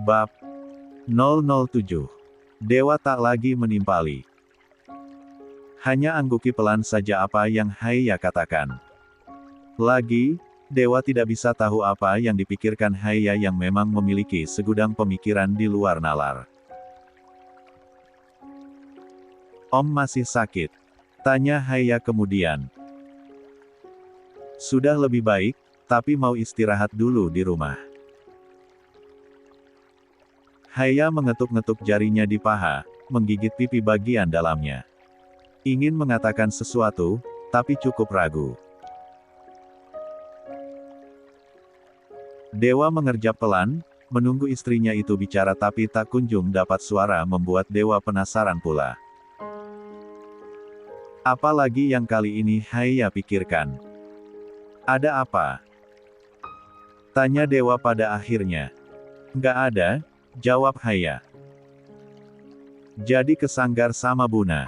Bab 007. Dewa tak lagi menimpali. Hanya angguki pelan saja apa yang Haiya katakan. Lagi, Dewa tidak bisa tahu apa yang dipikirkan Haiya yang memang memiliki segudang pemikiran di luar nalar. Om masih sakit? Tanya Haiya kemudian. Sudah lebih baik, tapi mau istirahat dulu di rumah. Haiya mengetuk-ngetuk jarinya di paha, menggigit pipi bagian dalamnya. Ingin mengatakan sesuatu, tapi cukup ragu. Dewa mengerjap pelan, menunggu istrinya itu bicara tapi tak kunjung dapat suara membuat Dewa penasaran pula. Apalagi yang kali ini Haiya pikirkan. Ada apa? Tanya Dewa pada akhirnya. Nggak ada, jawab Haiya. Jadi kesanggar sama Buna.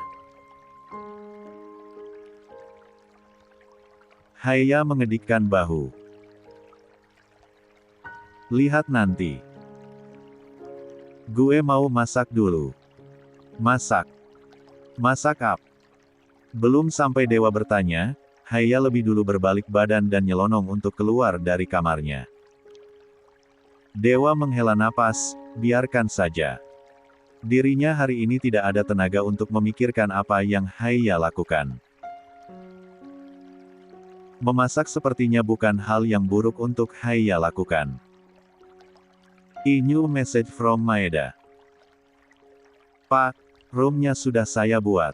Haiya mengedikkan bahu. Lihat nanti. Gue mau masak dulu. Masak? Masak apa? Belum sampai Dewa bertanya, Haiya lebih dulu berbalik badan dan nyelonong untuk keluar dari kamarnya. Dewa menghela napas, biarkan saja. Dirinya hari ini tidak ada tenaga untuk memikirkan apa yang Haiya lakukan. Memasak sepertinya bukan hal yang buruk untuk Haiya lakukan. New message from Maeda. Pak, roomnya sudah saya buat.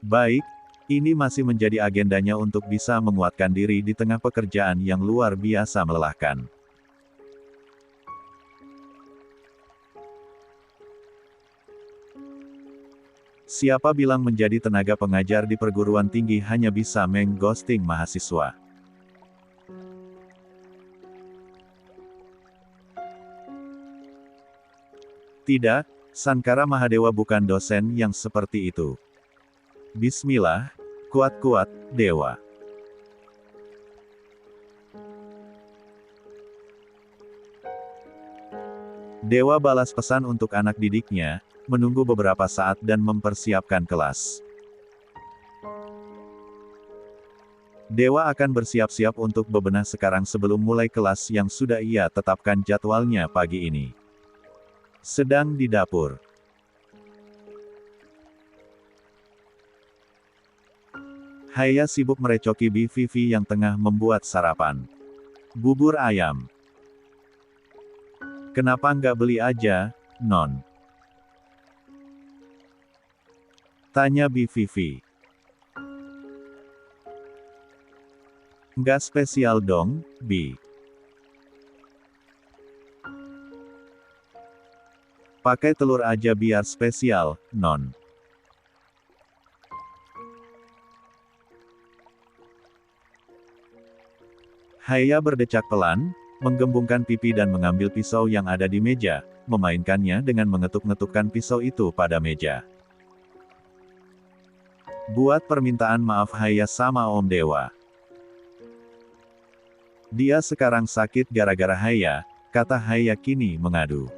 Baik, ini masih menjadi agendanya untuk bisa menguatkan diri di tengah pekerjaan yang luar biasa melelahkan. Siapa bilang menjadi tenaga pengajar di perguruan tinggi hanya bisa meng-ghosting mahasiswa? Tidak, Sankara Mahadewa bukan dosen yang seperti itu. Bismillah, kuat-kuat, Dewa. Dewa balas pesan untuk anak didiknya, menunggu beberapa saat dan mempersiapkan kelas. Dewa akan bersiap-siap untuk bebenah sekarang sebelum mulai kelas yang sudah ia tetapkan jadwalnya pagi ini. Sedang di dapur. Haiya sibuk merecoki Bi Vivi yang tengah membuat sarapan. Bubur ayam. Kenapa nggak beli aja, Non? Tanya Bi Vivi. Nggak spesial dong, Bi. Pakai telur aja biar spesial, Non. Haiya berdecak pelan, menggembungkan pipi dan mengambil pisau yang ada di meja, memainkannya dengan mengetuk-ngetukkan pisau itu pada meja. Buat permintaan maaf Haiya sama Om Dewa. Dia sekarang sakit gara-gara Haiya, kata Haiya kini mengadu.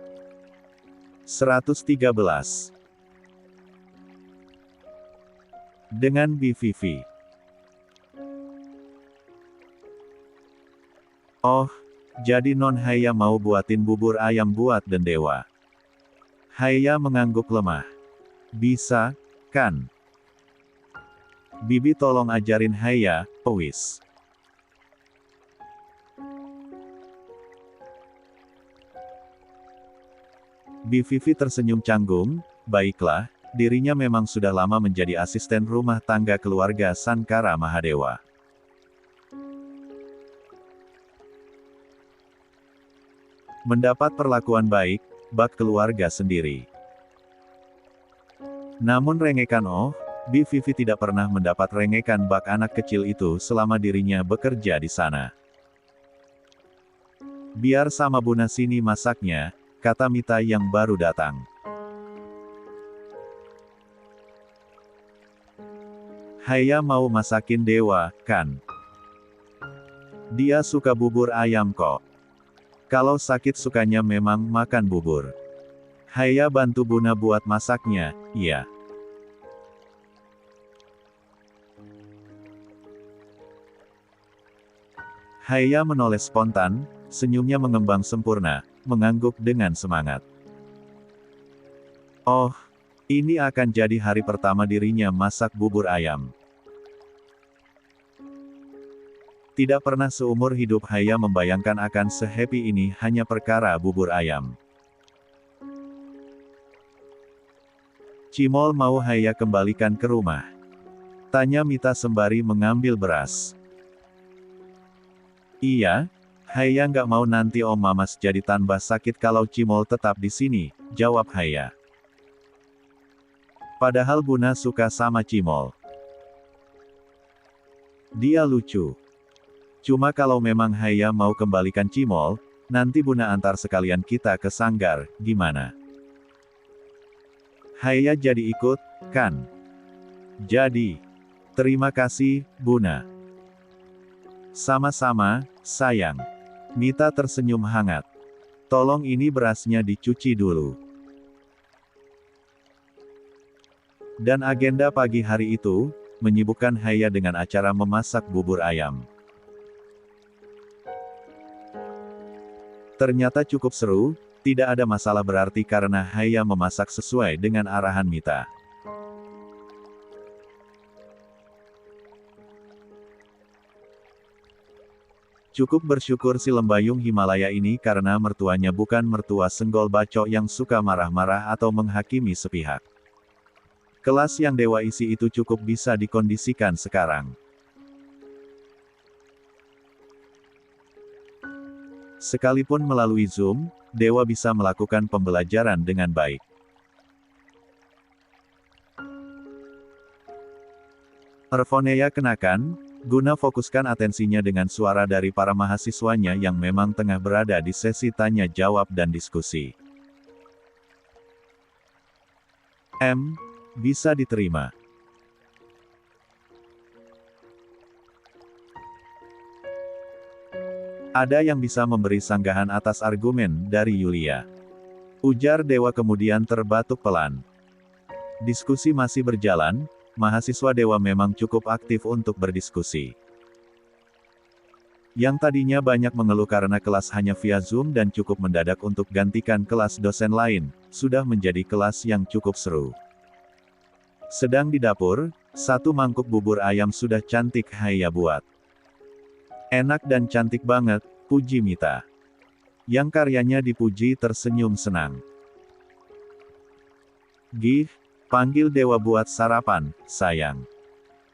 113. Dengan Bi Vivi. Oh, jadi Non Haiya mau buatin bubur ayam buat Den Dewa. Haiya mengangguk lemah. Bisa, kan? Bibi tolong ajarin Haiya, please. Bi Vivi tersenyum canggung, baiklah, dirinya memang sudah lama menjadi asisten rumah tangga keluarga Sankara Mahadewa. Mendapat perlakuan baik, bak keluarga sendiri. Namun rengekan Bi Vivi tidak pernah mendapat rengekan bak anak kecil itu selama dirinya bekerja di sana. Biar sama Buna sini masaknya, kata Mita yang baru datang. Haiya mau masakin Dewa, kan? Dia suka bubur ayam kok. Kalau sakit sukanya memang makan bubur. Haya bantu Buna buat masaknya, iya. Haya menoleh spontan, senyumnya mengembang sempurna, mengangguk dengan semangat. Oh, ini akan jadi hari pertama dirinya masak bubur ayam. Tidak pernah seumur hidup Haya membayangkan akan se-happy ini hanya perkara bubur ayam. Cimol mau Haya kembalikan ke rumah? Tanya Mita sembari mengambil beras. Iya, Haya nggak mau nanti Om Mamas jadi tambah sakit kalau Cimol tetap di sini, jawab Haya. Padahal Buna suka sama Cimol. Dia lucu. Cuma kalau memang Haya mau kembalikan Cimol, nanti Buna antar sekalian kita ke sanggar, gimana? Haya jadi ikut, kan? Jadi. Terima kasih, Buna. Sama-sama, sayang. Mita tersenyum hangat. Tolong ini berasnya dicuci dulu. Dan agenda pagi hari itu, menyibukkan Haya dengan acara memasak bubur ayam. Ternyata cukup seru, tidak ada masalah berarti karena Haya memasak sesuai dengan arahan Mita. Cukup bersyukur si lembayung Himalaya ini karena mertuanya bukan mertua senggol bacok yang suka marah-marah atau menghakimi sepihak. Kelas yang Dewa isi itu cukup bisa dikondisikan sekarang. Sekalipun melalui Zoom, Dewa bisa melakukan pembelajaran dengan baik. Earphone-nya kenakan, guna fokuskan atensinya dengan suara dari para mahasiswanya yang memang tengah berada di sesi tanya jawab dan diskusi. Bisa diterima. Ada yang bisa memberi sanggahan atas argumen dari Yulia. Ujar Dewa kemudian terbatuk pelan. Diskusi masih berjalan, mahasiswa Dewa memang cukup aktif untuk berdiskusi. Yang tadinya banyak mengeluh karena kelas hanya via Zoom dan cukup mendadak untuk gantikan kelas dosen lain, sudah menjadi kelas yang cukup seru. Sedang di dapur, satu mangkuk bubur ayam sudah cantik Haya buat. Enak dan cantik banget, puji Mita. Yang karyanya dipuji tersenyum senang. Gih, panggil Dewa buat sarapan, sayang.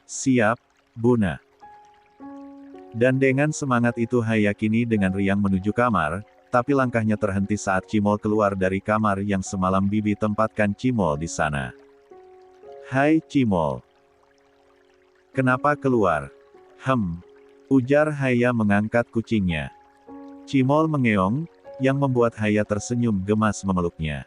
Siap, Buna. Dan dengan semangat itu Haya kini dengan riang menuju kamar, tapi langkahnya terhenti saat Cimol keluar dari kamar yang semalam Bibi tempatkan Cimol di sana. Hai Cimol. Kenapa keluar? Ujar Haya mengangkat kucingnya. Cimol mengeong, yang membuat Haya tersenyum gemas memeluknya.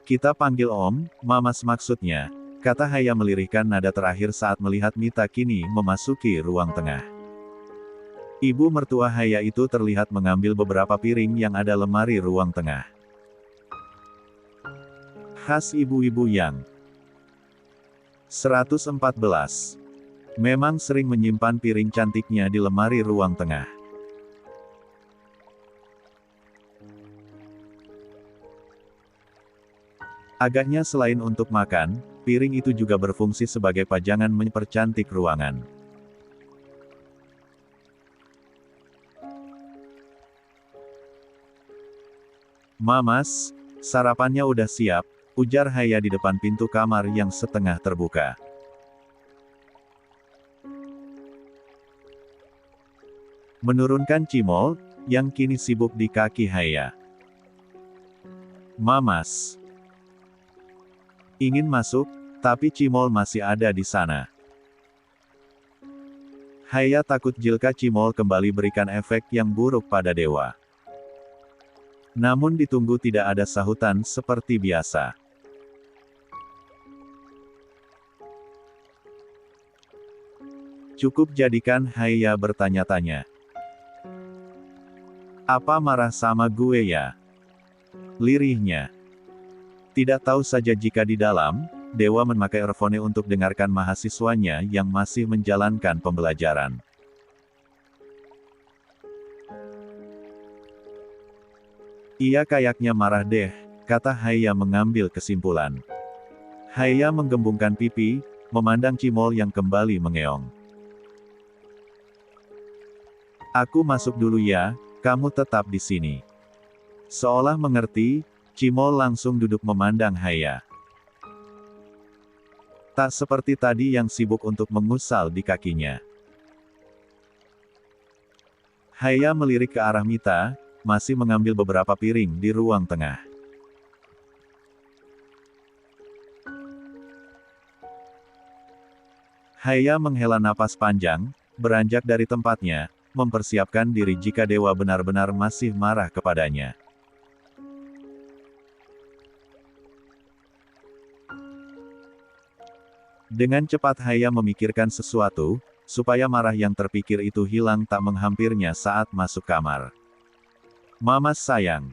Kita panggil Om, Mamas maksudnya, kata Haya melirihkan nada terakhir saat melihat Mita kini memasuki ruang tengah. Ibu mertua Haya itu terlihat mengambil beberapa piring yang ada lemari ruang tengah. Khas ibu-ibu yang 114. Memang sering menyimpan piring cantiknya di lemari ruang tengah. Agaknya selain untuk makan, piring itu juga berfungsi sebagai pajangan mempercantik ruangan. Mamas, sarapannya udah siap, ujar Haya di depan pintu kamar yang setengah terbuka. Menurunkan Cimol, yang kini sibuk di kaki Haya. Mamas. Ingin masuk, tapi Cimol masih ada di sana. Haya takut jika Cimol kembali berikan efek yang buruk pada Dewa. Namun ditunggu tidak ada sahutan seperti biasa. Cukup jadikan Haya bertanya-tanya. Apa marah sama gue ya? Lirihnya. Tidak tahu saja jika di dalam, Dewa memakai earphone untuk dengarkan mahasiswanya yang masih menjalankan pembelajaran. Iya kayaknya marah deh, kata Haya mengambil kesimpulan. Haya menggembungkan pipi, memandang Cimol yang kembali mengeong. Aku masuk dulu ya, kamu tetap di sini. Seolah mengerti, Cimol langsung duduk memandang Haya. Tak seperti tadi yang sibuk untuk mengusal di kakinya. Haya melirik ke arah Mita, masih mengambil beberapa piring di ruang tengah. Haya menghela napas panjang, beranjak dari tempatnya, mempersiapkan diri jika Dewa benar-benar masih marah kepadanya. Dengan cepat Haya memikirkan sesuatu, supaya marah yang terpikir itu hilang tak menghampirnya saat masuk kamar. Mamas sayang.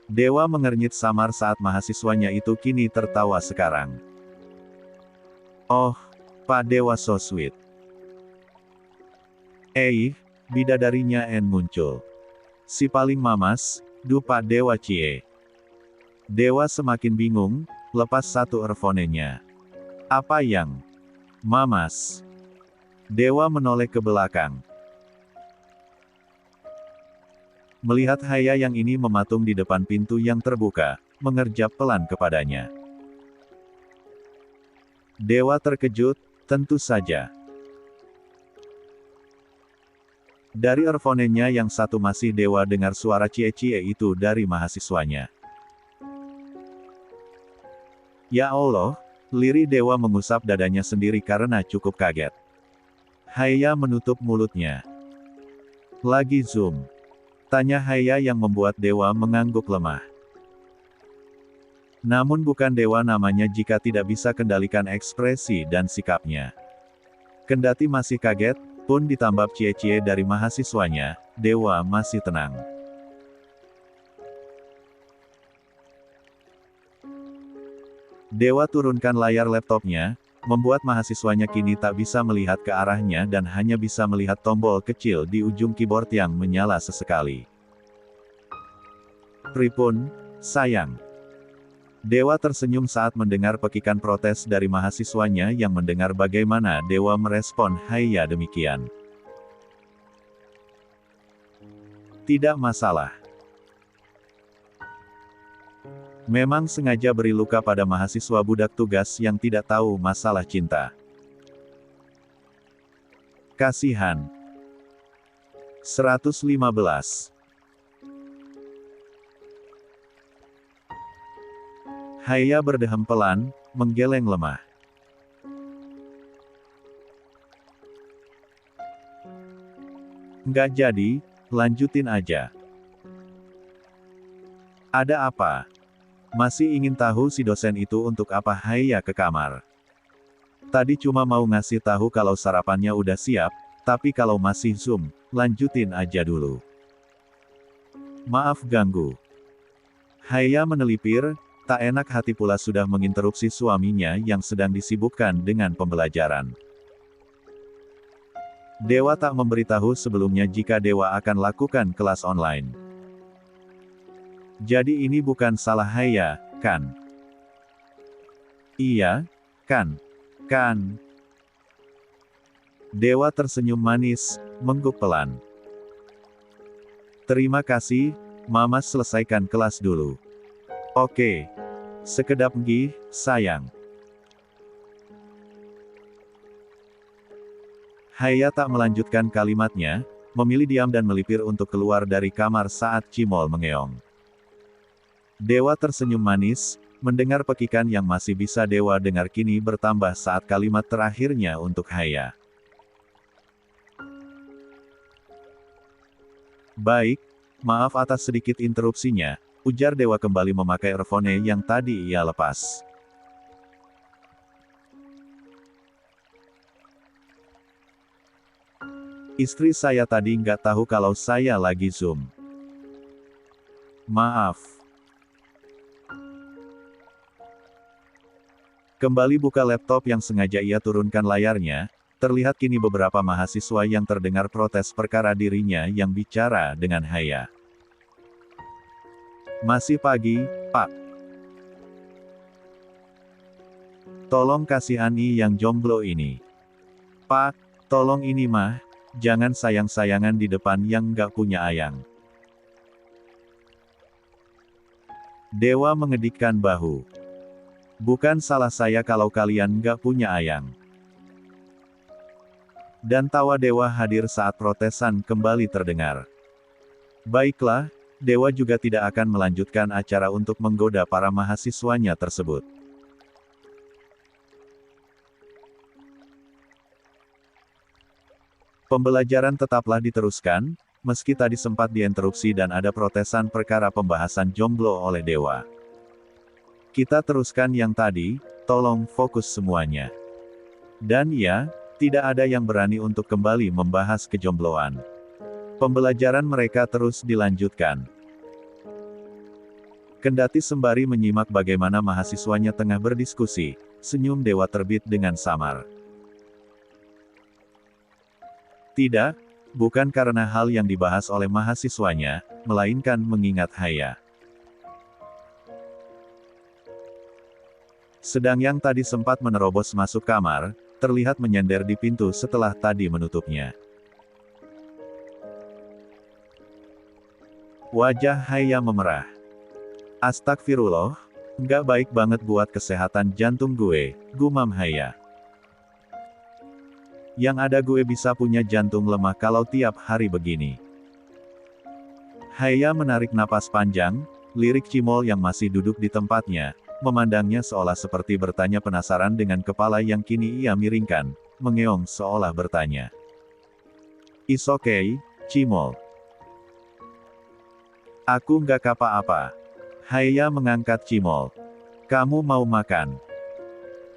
Dewa mengernyit samar saat mahasiswanya itu kini tertawa sekarang. Oh, Pak Dewa so sweet. Bidadarinya En muncul. Si paling mamas, Pak Dewa cie. Dewa semakin bingung, lepas satu earphone-nya. Apa yang? Mamas. Dewa menoleh ke belakang. Melihat Haya yang ini mematung di depan pintu yang terbuka, mengerjap pelan kepadanya. Dewa terkejut, tentu saja. Dari earphone-nya yang satu masih Dewa dengar suara cie-cie itu dari mahasiswanya. Ya Allah, lirih Dewa mengusap dadanya sendiri karena cukup kaget. Haya menutup mulutnya. Lagi Zoom? Tanya Haya yang membuat Dewa mengangguk lemah. Namun bukan Dewa namanya jika tidak bisa kendalikan ekspresi dan sikapnya. Kendati masih kaget, pun ditambah cie-cie dari mahasiswanya, Dewa masih tenang. Dewa turunkan layar laptopnya, membuat mahasiswanya kini tak bisa melihat ke arahnya dan hanya bisa melihat tombol kecil di ujung keyboard yang menyala sesekali. Pripun, sayang? Dewa tersenyum saat mendengar pekikan protes dari mahasiswanya yang mendengar bagaimana Dewa merespon Haya demikian. Tidak masalah. Memang sengaja beri luka pada mahasiswa budak tugas yang tidak tahu masalah cinta. Kasihan. 115. Haya berdehem pelan, menggeleng lemah. Nggak jadi, lanjutin aja. Ada apa? Masih ingin tahu si dosen itu untuk apa Haya ke kamar? Tadi cuma mau ngasih tahu kalau sarapannya udah siap, tapi kalau masih Zoom, lanjutin aja dulu. Maaf ganggu. Haya menelipir, tak enak hati pula sudah menginterupsi suaminya yang sedang disibukkan dengan pembelajaran. Dewa tak memberitahu sebelumnya jika Dewa akan lakukan kelas online. Jadi ini bukan salah Haya, kan? Iya, kan? Kan? Dewa tersenyum manis, mengguk pelan. Terima kasih, Mamas selesaikan kelas dulu. Oke. Sekedap gih, sayang. Haya tak melanjutkan kalimatnya, memilih diam dan melipir untuk keluar dari kamar saat Cimol mengeong. Dewa tersenyum manis, mendengar pekikan yang masih bisa Dewa dengar kini bertambah saat kalimat terakhirnya untuk Haya. Baik, maaf atas sedikit interupsinya, ujar Dewa kembali memakai earphone yang tadi ia lepas. Istri saya tadi nggak tahu kalau saya lagi Zoom. Maaf. Kembali buka laptop yang sengaja ia turunkan layarnya, terlihat kini beberapa mahasiswa yang terdengar protes perkara dirinya yang bicara dengan Haya. Masih pagi, Pak. Tolong kasihani yang jomblo ini. Pak, tolong ini mah, jangan sayang-sayangan di depan yang nggak punya ayang. Dewa mengedikkan bahu. Bukan salah saya kalau kalian nggak punya ayang. Dan tawa Dewa hadir saat protesan kembali terdengar. Baiklah, Dewa juga tidak akan melanjutkan acara untuk menggoda para mahasiswanya tersebut. Pembelajaran tetaplah diteruskan, meski tadi sempat diinterupsi dan ada protesan perkara pembahasan jomblo oleh Dewa. Kita teruskan yang tadi, tolong fokus semuanya. Dan ya, tidak ada yang berani untuk kembali membahas kejombloan. Pembelajaran mereka terus dilanjutkan. Kendati sembari menyimak bagaimana mahasiswanya tengah berdiskusi, senyum Dewa terbit dengan samar. Tidak, bukan karena hal yang dibahas oleh mahasiswanya, melainkan mengingat Haya. Sedang yang tadi sempat menerobos masuk kamar, terlihat menyender di pintu setelah tadi menutupnya. Wajah Haya memerah. Astagfirullah, nggak baik banget buat kesehatan jantung gue, gumam Haya. Yang ada gue bisa punya jantung lemah kalau tiap hari begini. Haya menarik napas panjang, lirik Cimol yang masih duduk di tempatnya, memandangnya seolah seperti bertanya penasaran dengan kepala yang kini ia miringkan, mengeong seolah bertanya. It's okay, Cimol. Aku nggak apa-apa. Haya mengangkat Cimol. Kamu mau makan?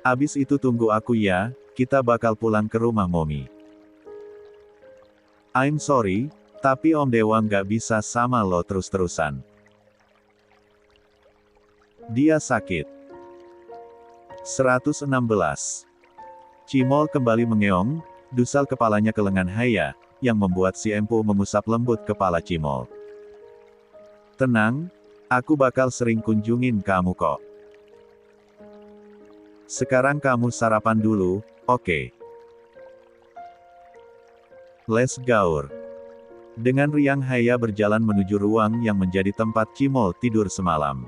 Abis itu tunggu aku ya, kita bakal pulang ke rumah Momi. I'm sorry, tapi Om Dewa nggak bisa sama lo terus-terusan. Dia sakit. 116. Cimol kembali mengeong, dusal kepalanya ke lengan Haya, yang membuat si empu mengusap lembut kepala Cimol. Tenang, aku bakal sering kunjungin kamu kok. Sekarang kamu sarapan dulu, oke? Let's gaur. Dengan riang Haya berjalan menuju ruang yang menjadi tempat Cimol tidur semalam.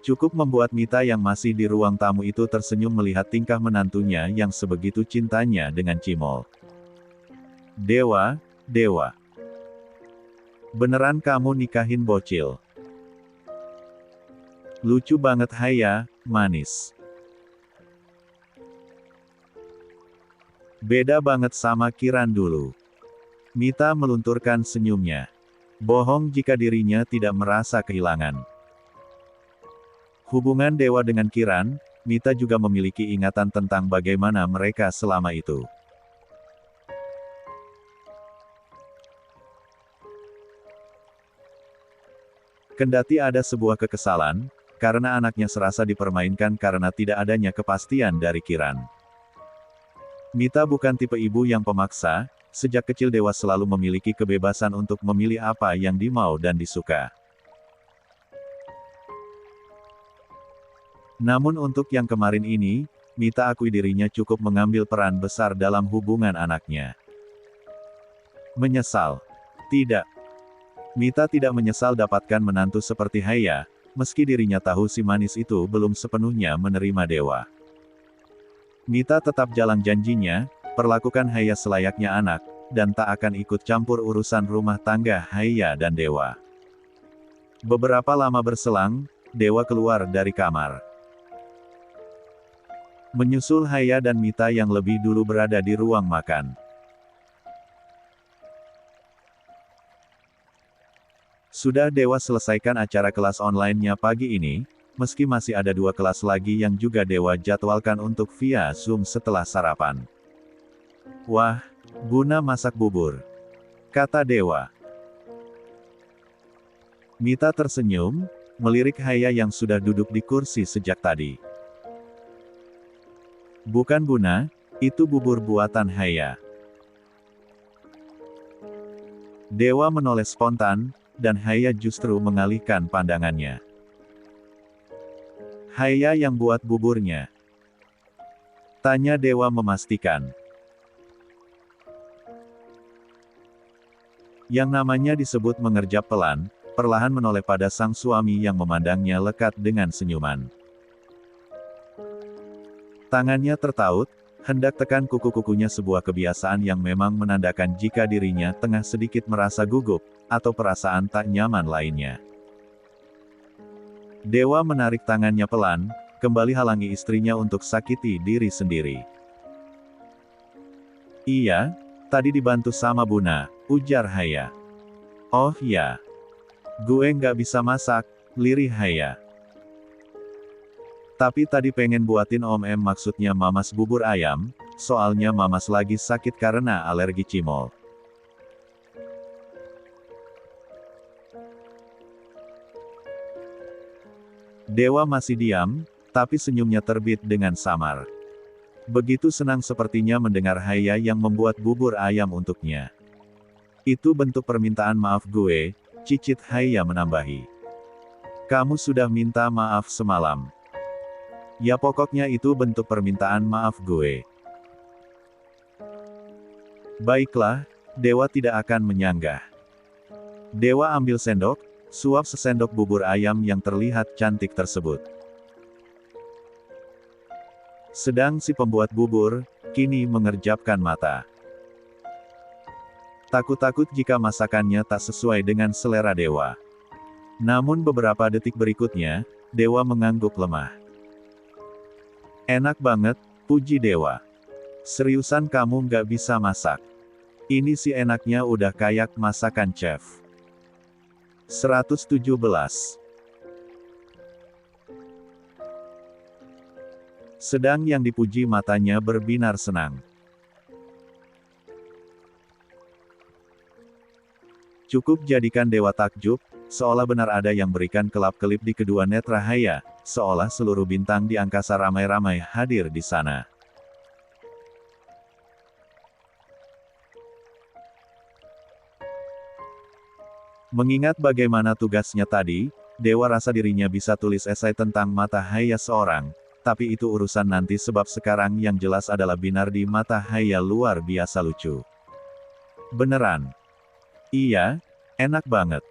Cukup membuat Mita yang masih di ruang tamu itu tersenyum melihat tingkah menantunya yang sebegitu cintanya dengan Cimol. Dewa, Dewa. Beneran kamu nikahin bocil? Lucu banget Haya, manis. Beda banget sama Kiran dulu. Mita melunturkan senyumnya. Bohong jika dirinya tidak merasa kehilangan. Hubungan Dewa dengan Kiran, Mita juga memiliki ingatan tentang bagaimana mereka selama itu. Kendati ada sebuah kekesalan, karena anaknya serasa dipermainkan karena tidak adanya kepastian dari Kiran. Mita bukan tipe ibu yang pemaksa, sejak kecil Dewa selalu memiliki kebebasan untuk memilih apa yang dimau dan disuka. Namun untuk yang kemarin ini, Mita akui dirinya cukup mengambil peran besar dalam hubungan anaknya. Menyesal? Tidak. Mita tidak menyesal dapatkan menantu seperti Haya, meski dirinya tahu si manis itu belum sepenuhnya menerima Dewa. Mita tetap jalan janjinya, perlakukan Haya selayaknya anak, dan tak akan ikut campur urusan rumah tangga Haya dan Dewa. Beberapa lama berselang, Dewa keluar dari kamar. Menyusul Haya dan Mita yang lebih dulu berada di ruang makan. Sudah Dewa selesaikan acara kelas online-nya pagi ini, meski masih ada 2 kelas lagi yang juga Dewa jadwalkan untuk via Zoom setelah sarapan. Wah, Buna masak bubur, kata Dewa. Mita tersenyum, melirik Haya yang sudah duduk di kursi sejak tadi. Bukan Buna, itu bubur buatan Haya. Dewa menoleh spontan, dan Haya justru mengalihkan pandangannya. Haya yang buat buburnya? Tanya Dewa memastikan. Yang namanya disebut mengerjap pelan, perlahan menoleh pada sang suami yang memandangnya lekat dengan senyuman. Tangannya tertaut, hendak tekan kuku-kukunya, sebuah kebiasaan yang memang menandakan jika dirinya tengah sedikit merasa gugup, atau perasaan tak nyaman lainnya. Dewa menarik tangannya pelan, kembali halangi istrinya untuk sakiti diri sendiri. Iya, tadi dibantu sama Buna, ujar Haya. Oh ya, gue nggak bisa masak, lirih Haya. Tapi tadi pengen buatin Om Em, maksudnya Mamas, bubur ayam, soalnya Mamas lagi sakit karena alergi cimol. Dewa masih diam, tapi senyumnya terbit dengan samar. Begitu senang sepertinya mendengar Haya yang membuat bubur ayam untuknya. Itu bentuk permintaan maaf gue, cicit Haya menambahi. Kamu sudah minta maaf semalam. Ya pokoknya itu bentuk permintaan maaf gue. Baiklah, Dewa tidak akan menyanggah. Dewa ambil sendok, suap sesendok bubur ayam yang terlihat cantik tersebut. Sedang si pembuat bubur, kini mengerjapkan mata. Takut-takut jika masakannya tak sesuai dengan selera Dewa. Namun beberapa detik berikutnya, Dewa mengangguk lemah. Enak banget, puji Dewa. Seriusan kamu nggak bisa masak? Ini sih enaknya udah kayak masakan chef. 117. Sedang yang dipuji matanya berbinar senang. Cukup jadikan Dewa takjub, seolah benar ada yang berikan kelap-kelip di kedua netra Haya, seolah seluruh bintang di angkasa ramai-ramai hadir di sana. Mengingat bagaimana tugasnya tadi, Dewa rasa dirinya bisa tulis esai tentang mata Haya seorang, tapi itu urusan nanti, sebab sekarang yang jelas adalah binar di mata Haya luar biasa lucu. Beneran. Iya, enak banget.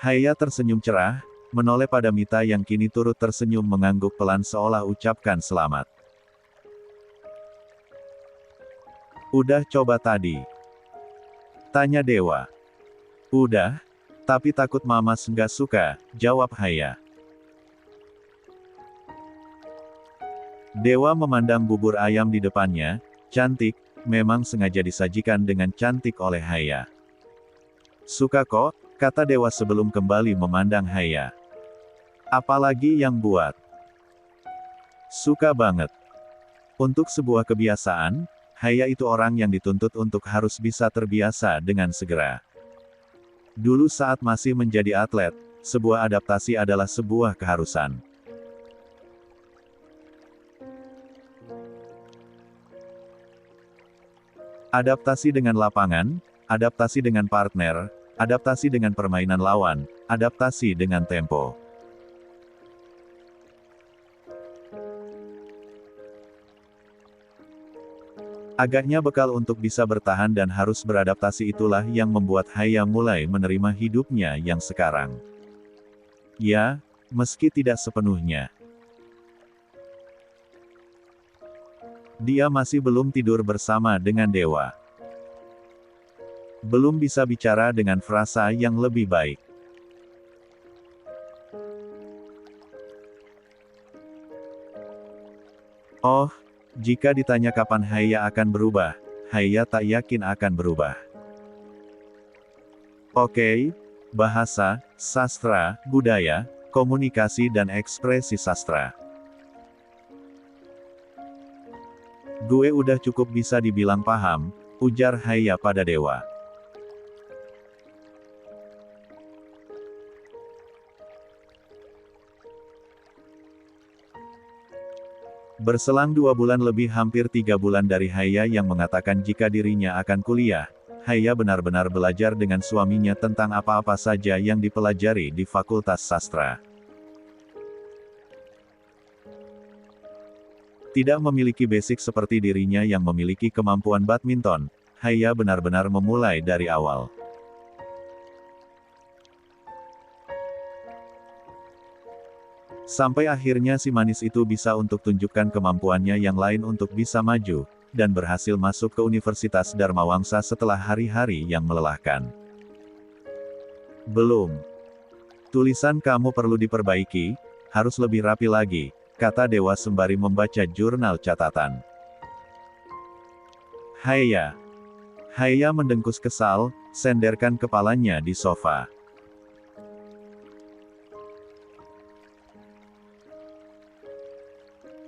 Haya tersenyum cerah, menoleh pada Mita yang kini turut tersenyum mengangguk pelan seolah ucapkan selamat. Udah coba tadi? Tanya Dewa. Udah, tapi takut Mamas nggak suka, jawab Haya. Dewa memandang bubur ayam di depannya, cantik, memang sengaja disajikan dengan cantik oleh Haya. Suka kok, kata Dewa sebelum kembali memandang Haya. Apalagi yang buat? Suka banget. Untuk sebuah kebiasaan, Haya itu orang yang dituntut untuk harus bisa terbiasa dengan segera. Dulu saat masih menjadi atlet, sebuah adaptasi adalah sebuah keharusan. Adaptasi dengan lapangan, adaptasi dengan partner, adaptasi dengan permainan lawan, adaptasi dengan tempo. Agaknya bekal untuk bisa bertahan dan harus beradaptasi itulah yang membuat Haya mulai menerima hidupnya yang sekarang. Ya, meski tidak sepenuhnya. Dia masih belum tidur bersama dengan Dewa. Belum bisa bicara dengan frasa yang lebih baik. Oh, jika ditanya kapan Haya akan berubah, Haya tak yakin akan berubah. Oke, bahasa, sastra, budaya, komunikasi dan ekspresi sastra. Gue udah cukup bisa dibilang paham, ujar Haiya pada Dewa. Berselang 2 bulan lebih hampir 3 bulan dari Haiya yang mengatakan jika dirinya akan kuliah, Haiya benar-benar belajar dengan suaminya tentang apa-apa saja yang dipelajari di Fakultas Sastra. Tidak memiliki basic seperti dirinya yang memiliki kemampuan badminton, Haiya benar-benar memulai dari awal. Sampai akhirnya si manis itu bisa untuk tunjukkan kemampuannya yang lain untuk bisa maju, dan berhasil masuk ke Universitas Dharma Wangsa setelah hari-hari yang melelahkan. Belum. Tulisan kamu perlu diperbaiki, harus lebih rapi lagi, kata Dewa sembari membaca jurnal catatan. Haiya. Haiya mendengkus kesal, senderkan kepalanya di sofa.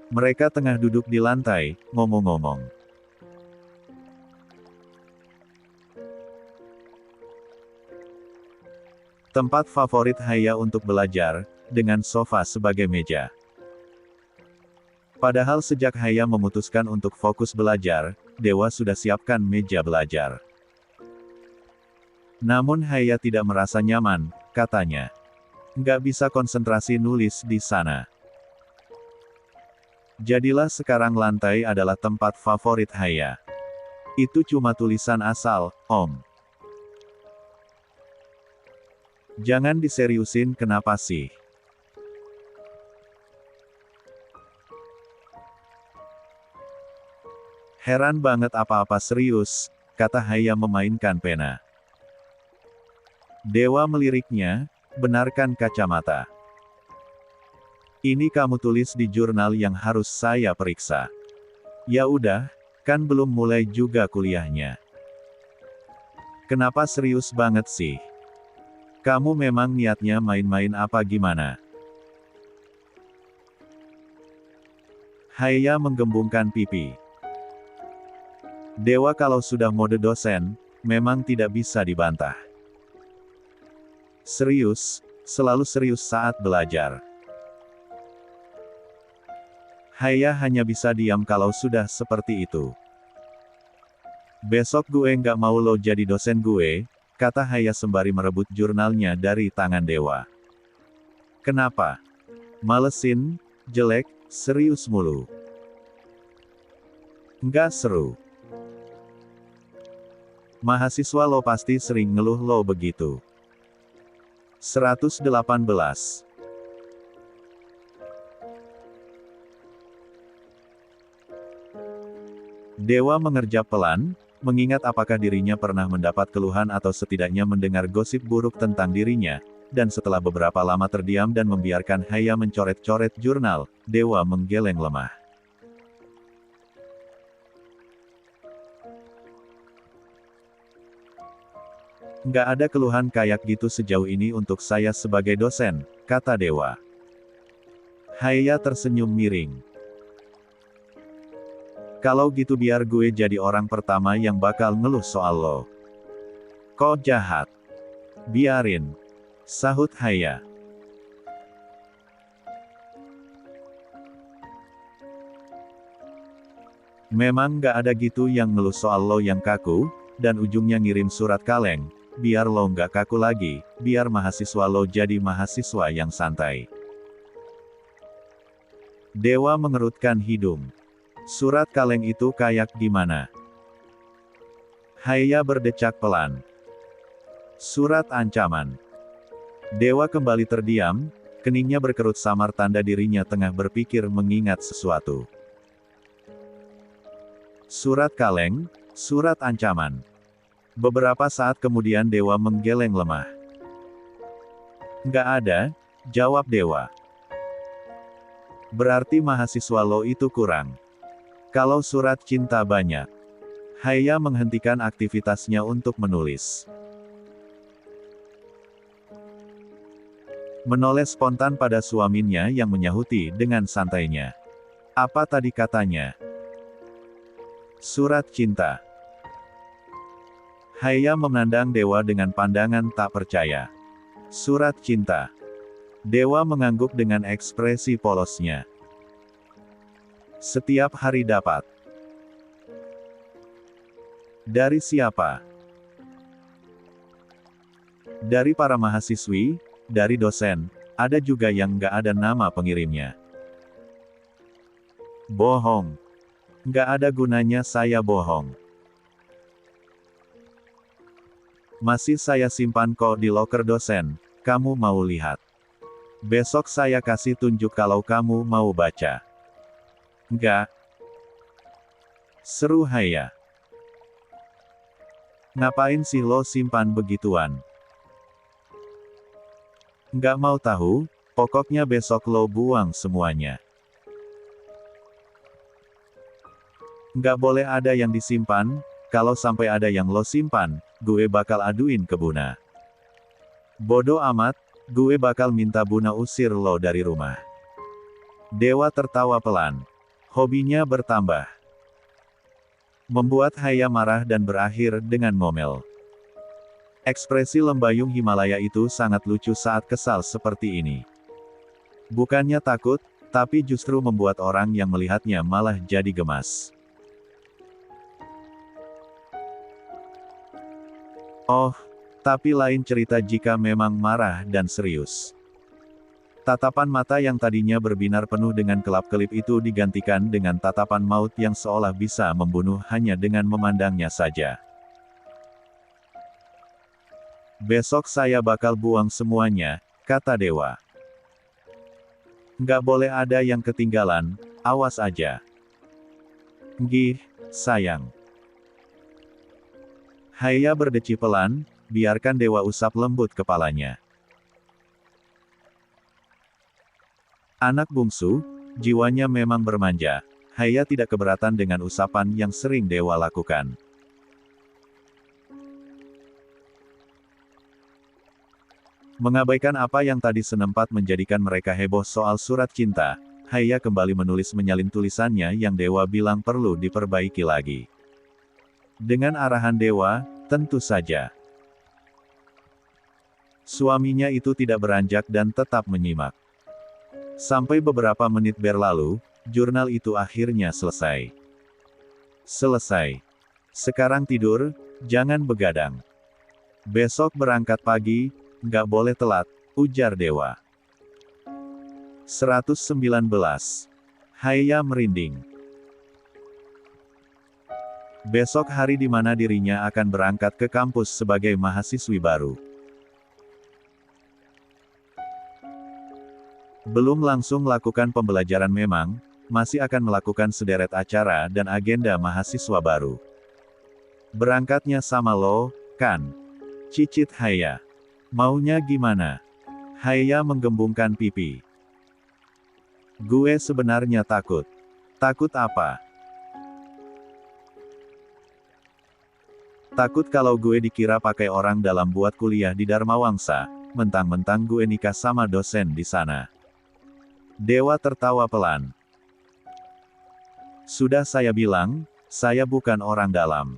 Mereka tengah duduk di lantai, ngomong-ngomong. Tempat favorit Haiya untuk belajar, dengan sofa sebagai meja. Padahal sejak Haiya memutuskan untuk fokus belajar, Dewa sudah siapkan meja belajar. Namun Haiya tidak merasa nyaman, katanya. Nggak bisa konsentrasi nulis di sana. Jadilah sekarang lantai adalah tempat favorit Haiya. Itu cuma tulisan asal, Om. Jangan diseriusin, kenapa sih? Heran banget apa-apa serius, kata Haiya memainkan pena. Dewa meliriknya, benarkan kacamata. Ini kamu tulis di jurnal yang harus saya periksa. Ya udah, kan belum mulai juga kuliahnya. Kenapa serius banget sih? Kamu memang niatnya main-main apa gimana? Haiya menggembungkan pipi. Dewa kalau sudah mode dosen, memang tidak bisa dibantah. Serius, selalu serius saat belajar. Haiya hanya bisa diam kalau sudah seperti itu. Besok gue nggak mau lo jadi dosen gue, kata Haiya sembari merebut jurnalnya dari tangan Dewa. Kenapa? Malesin, jelek, serius mulu. Nggak seru. Mahasiswa lo pasti sering ngeluh lo begitu. 118. Dewa mengerjap pelan, mengingat apakah dirinya pernah mendapat keluhan atau setidaknya mendengar gosip buruk tentang dirinya, dan setelah beberapa lama terdiam dan membiarkan Haiya mencoret-coret jurnal, Dewa menggeleng lemah. Nggak ada keluhan kayak gitu sejauh ini untuk saya sebagai dosen, kata Dewa. Haiya tersenyum miring. Kalau gitu biar gue jadi orang pertama yang bakal ngeluh soal lo. Kok jahat? Biarin. Sahut Haiya. Memang gak ada gitu yang ngeluh soal lo yang kaku, dan ujungnya ngirim surat kaleng, biar lo gak kaku lagi, biar mahasiswa lo jadi mahasiswa yang santai. Dewa mengerutkan hidung. Surat kaleng itu kayak gimana? Haiya berdecak pelan. Surat ancaman. Dewa kembali terdiam, keningnya berkerut samar tanda dirinya tengah berpikir mengingat sesuatu. Surat kaleng, surat ancaman. Beberapa saat kemudian Dewa menggeleng lemah. Nggak ada, jawab Dewa. Berarti mahasiswa lo itu kurang. Kalau surat cinta banyak. Haiya menghentikan aktivitasnya untuk menulis. Menoleh spontan pada suaminya yang menyahuti dengan santainya. Apa tadi katanya? Surat cinta. Haiya memandang Dewa dengan pandangan tak percaya. Surat cinta. Dewa mengangguk dengan ekspresi polosnya. Setiap hari dapat. Dari siapa? Dari para mahasiswi, dari dosen, ada juga yang nggak ada nama pengirimnya. Bohong. Nggak ada gunanya saya bohong. Masih saya simpan kok di loker dosen, kamu mau lihat? Besok saya kasih tunjuk kalau kamu mau baca. Nggak. Seru Haiya. Ngapain sih lo simpan begituan? Nggak mau tahu, pokoknya besok lo buang semuanya. Nggak boleh ada yang disimpan, kalau sampai ada yang lo simpan, gue bakal aduin ke Buna. Bodoh amat, gue bakal minta Buna usir lo dari rumah. Dewa tertawa pelan. Hobinya bertambah. Membuat Haiya marah dan berakhir dengan ngomel. Ekspresi lembayung Himalaya itu sangat lucu saat kesal seperti ini. Bukannya takut, tapi justru membuat orang yang melihatnya malah jadi gemas. Oh, tapi lain cerita jika memang marah dan serius. Tatapan mata yang tadinya berbinar penuh dengan kelap-kelip itu digantikan dengan tatapan maut yang seolah bisa membunuh hanya dengan memandangnya saja. Besok saya bakal buang semuanya, kata Dewa. Nggak boleh ada yang ketinggalan, awas aja. Gih, sayang. Haiya berdeci pelan, biarkan Dewa usap lembut kepalanya. Anak bungsu, jiwanya memang bermanja. Haiya tidak keberatan dengan usapan yang sering Dewa lakukan. Mengabaikan apa yang tadi senempat menjadikan mereka heboh soal surat cinta, Haiya kembali menulis menyalin tulisannya yang Dewa bilang perlu diperbaiki lagi. Dengan arahan Dewa, tentu saja. Suaminya itu tidak beranjak dan tetap menyimak. Sampai beberapa menit berlalu, jurnal itu akhirnya selesai. Selesai. Sekarang tidur, jangan begadang. Besok berangkat pagi, nggak boleh telat, ujar Dewa. 119. Haiya merinding. Besok hari di mana dirinya akan berangkat ke kampus sebagai mahasiswi baru. Belum langsung lakukan pembelajaran memang, masih akan melakukan sederet acara dan agenda mahasiswa baru. Berangkatnya sama lo, kan? Cicit Haiya. Maunya gimana? Haiya menggembungkan pipi. Gue sebenarnya takut. Takut apa? Takut kalau gue dikira pakai orang dalam buat kuliah di Dharma Wangsa, mentang-mentang gue nikah sama dosen di sana. Dewa tertawa pelan. Sudah saya bilang, saya bukan orang dalam.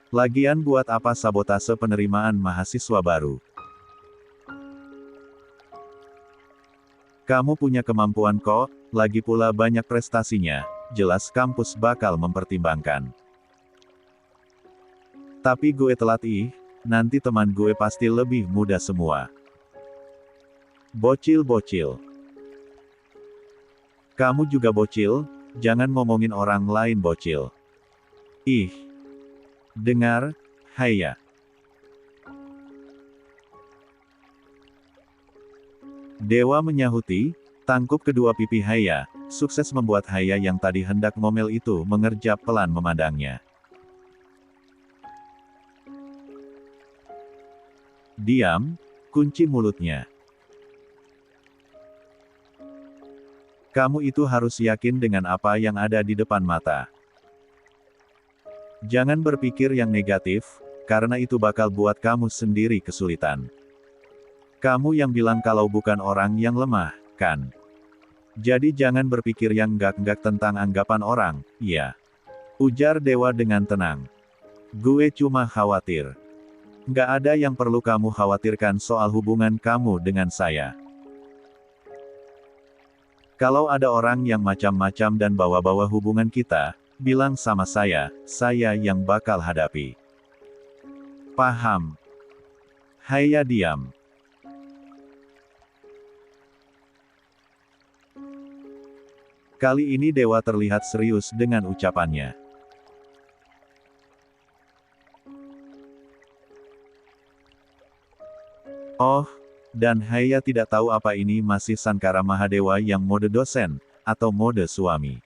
Lagian buat apa sabotase penerimaan mahasiswa baru? Kamu punya kemampuan kok, lagi pula banyak prestasinya, jelas kampus bakal mempertimbangkan. Tapi gue telat nanti teman gue pasti lebih muda semua. Bocil-bocil. Kamu juga bocil, jangan ngomongin orang lain bocil. Dengar, Haiya. Dewa menyahuti, tangkup kedua pipi Haiya, sukses membuat Haiya yang tadi hendak ngomel itu mengerjap pelan memandangnya. Diam, kunci mulutnya. Kamu itu harus yakin dengan apa yang ada di depan mata. Jangan berpikir yang negatif, karena itu bakal buat kamu sendiri kesulitan. Kamu yang bilang kalau bukan orang yang lemah, kan? Jadi jangan berpikir yang enggak-enggak tentang anggapan orang, ya. Ujar dewa dengan tenang. Gue cuma khawatir. Nggak ada yang perlu kamu khawatirkan soal hubungan kamu dengan saya. Kalau ada orang yang macam-macam dan bawa-bawa hubungan kita, bilang sama saya yang bakal hadapi. Paham? Haiya diam. Kali ini dewa terlihat serius dengan ucapannya. Oh, dan Haiya tidak tahu apa ini masih Sankara Mahadewa yang mode dosen, atau mode suami.